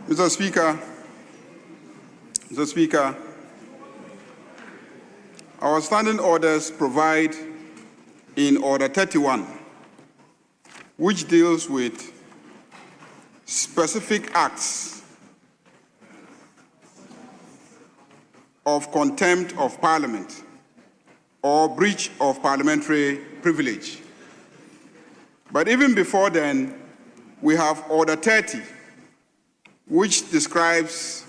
Mr. Speaker, our standing orders provide in Order 31, which deals with specific acts of contempt of Parliament or breach of parliamentary privilege. But even before then, we have Order 30, which describes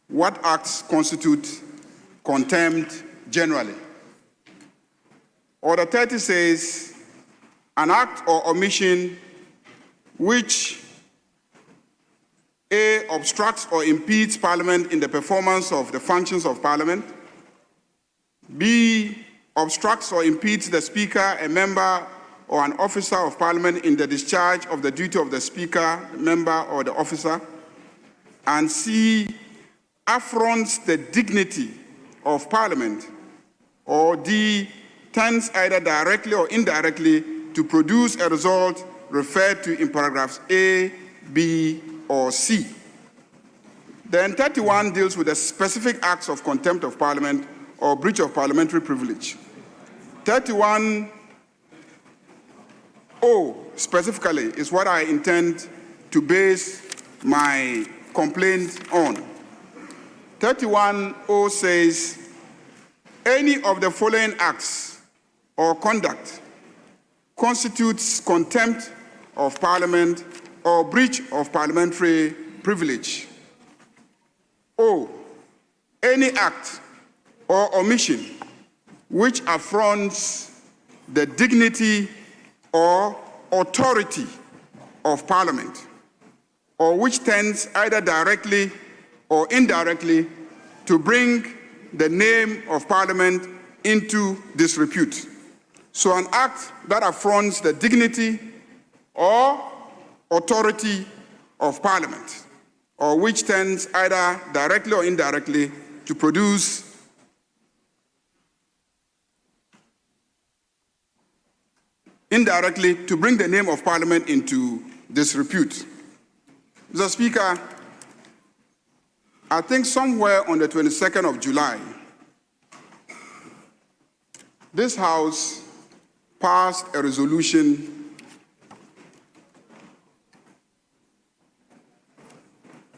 what acts constitute contempt generally. Order 30 says, an act or omission which A, obstructs or impedes Parliament in the performance of the functions of Parliament, B, obstructs or impedes the Speaker, a member, or an officer of Parliament in the discharge of the duty of the Speaker, member, or the officer, and C, affronts the dignity of Parliament, or D, tends either directly or indirectly to produce a result referred to in paragraphs A, B, or C. Then 31 deals with the specific acts of contempt of Parliament or breach of parliamentary privilege. 31O specifically is what I intend to base my complaint on. 31O says, any of the following acts or conduct constitutes contempt of Parliament or breach of parliamentary privilege. O, any act or omission which affronts the dignity or authority of Parliament, or which tends either directly or indirectly to bring the name of Parliament into disrepute. So an act that affronts the dignity or authority of Parliament, or which tends either directly or indirectly to produce indirectly to bring the name of Parliament into disrepute. Mr. Speaker, I think somewhere on the 22nd of July, this House passed a resolution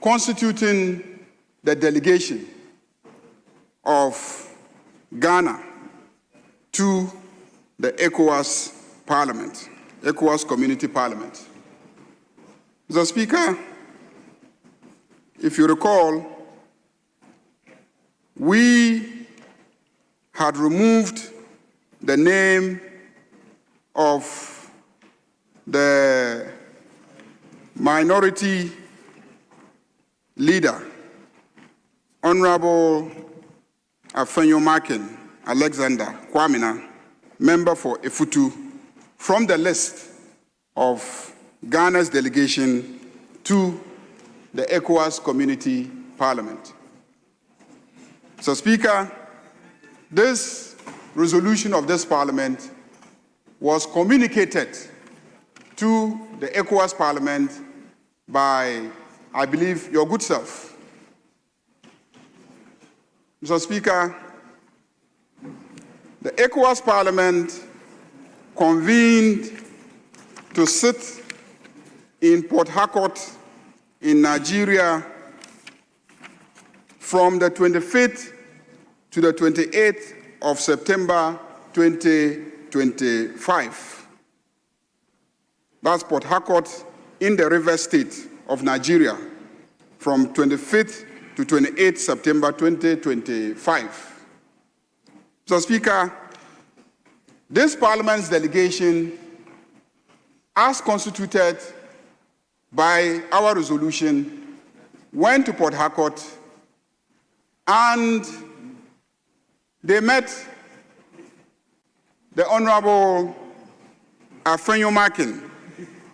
constituting the delegation of Ghana to the ECOWAS Parliament, ECOWAS Community Parliament. Mr. Speaker, if you recall, we had removed the name of the minority leader, Honorable Afenyo Alexander Kwamina, member for Efutu, from the list of Ghana's delegation to the ECOWAS Community Parliament. So, Speaker, this resolution of this Parliament was communicated to the ECOWAS Parliament by, I believe, your good self. Mr. Speaker, the ECOWAS Parliament convened to sit in Port Harcourt in Nigeria from the 25th to the 28th of September 2025. That's Port Harcourt in the River State of Nigeria from 25th to 28th September 2025. So, Speaker, this Parliament's delegation, as constituted by our resolution, went to Port Harcourt and they met the Honorable Afenyo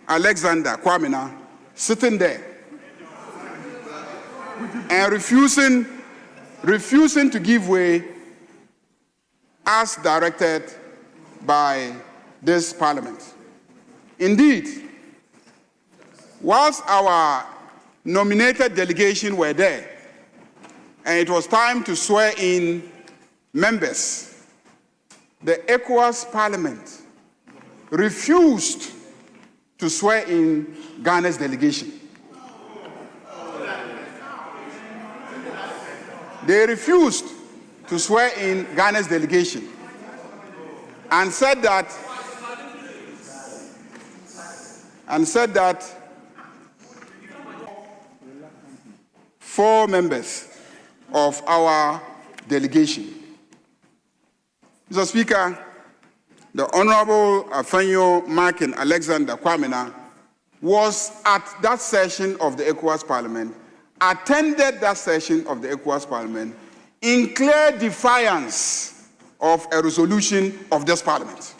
Alexander Kwamina sitting there and refusing to give way as directed by this Parliament. Indeed, whilst our nominated delegation were there, and it was time to swear in members. The ECOWAS Parliament refused to swear in Ghana's delegation. They refused to swear in Ghana's delegation and said that four members of our delegation. Mr. Speaker, the Honorable Afenyo Markin Alexander Kwamina was at that session of the ECOWAS Parliament, attended that session of the ECOWAS Parliament in clear defiance of a resolution of this Parliament.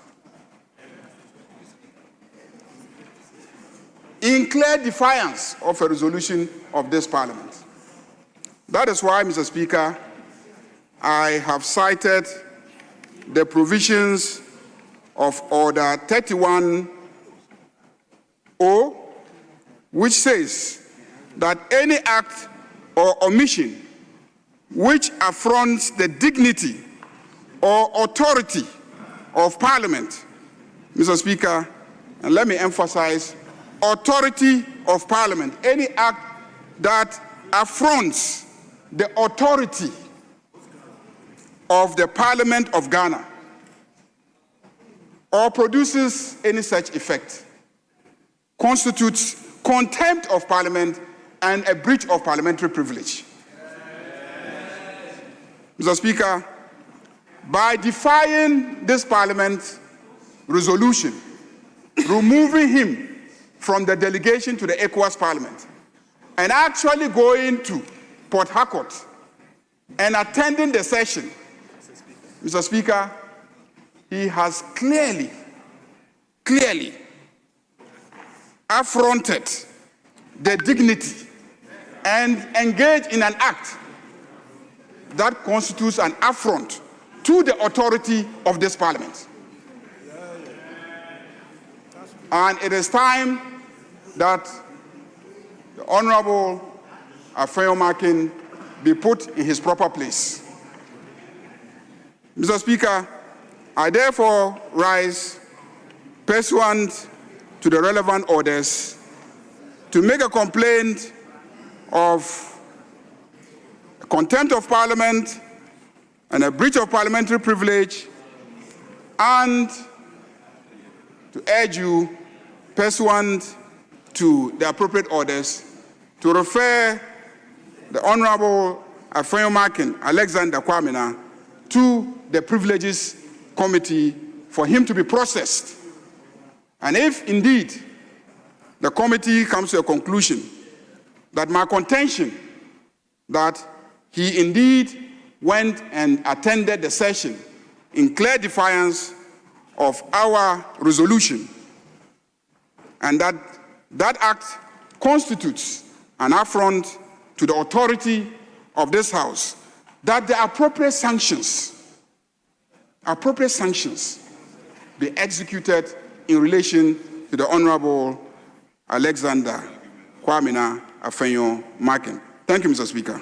In clear defiance of a resolution of this Parliament. That is why, Mr. Speaker, I have cited the provisions of Order 31-0, which says that any act or omission which affronts the dignity or authority of Parliament, Mr. Speaker, and let me emphasize, authority of Parliament, any act that affronts the authority of the Parliament of Ghana or produces any such effect constitutes contempt of Parliament and a breach of parliamentary privilege. Mr. Speaker, by defying this Parliament resolution, removing him from the delegation to the ECOWAS Parliament, and actually going to Port Harcourt and attending the session, Mr. Speaker, he has clearly affronted the dignity and engaged in an act that constitutes an affront to the authority of this Parliament. And it is time that the Honorable Afenyo Markin be put in his proper place. Mr. Speaker, I therefore rise pursuant to the relevant orders to make a complaint of contempt of Parliament and a breach of parliamentary privilege, and to urge you, pursuant to the appropriate orders, to refer the Honorable Afenyo Markin Alexander Kwamina to the Privileges Committee for him to be processed. And if indeed the committee comes to a conclusion that my contention that he indeed went and attended the session in clear defiance of our resolution, and that that act constitutes an affront to the authority of this House, that the appropriate sanctions be executed in relation to the Honorable Alexander Kwamina Afenyo Markin. Thank you, Mr. Speaker.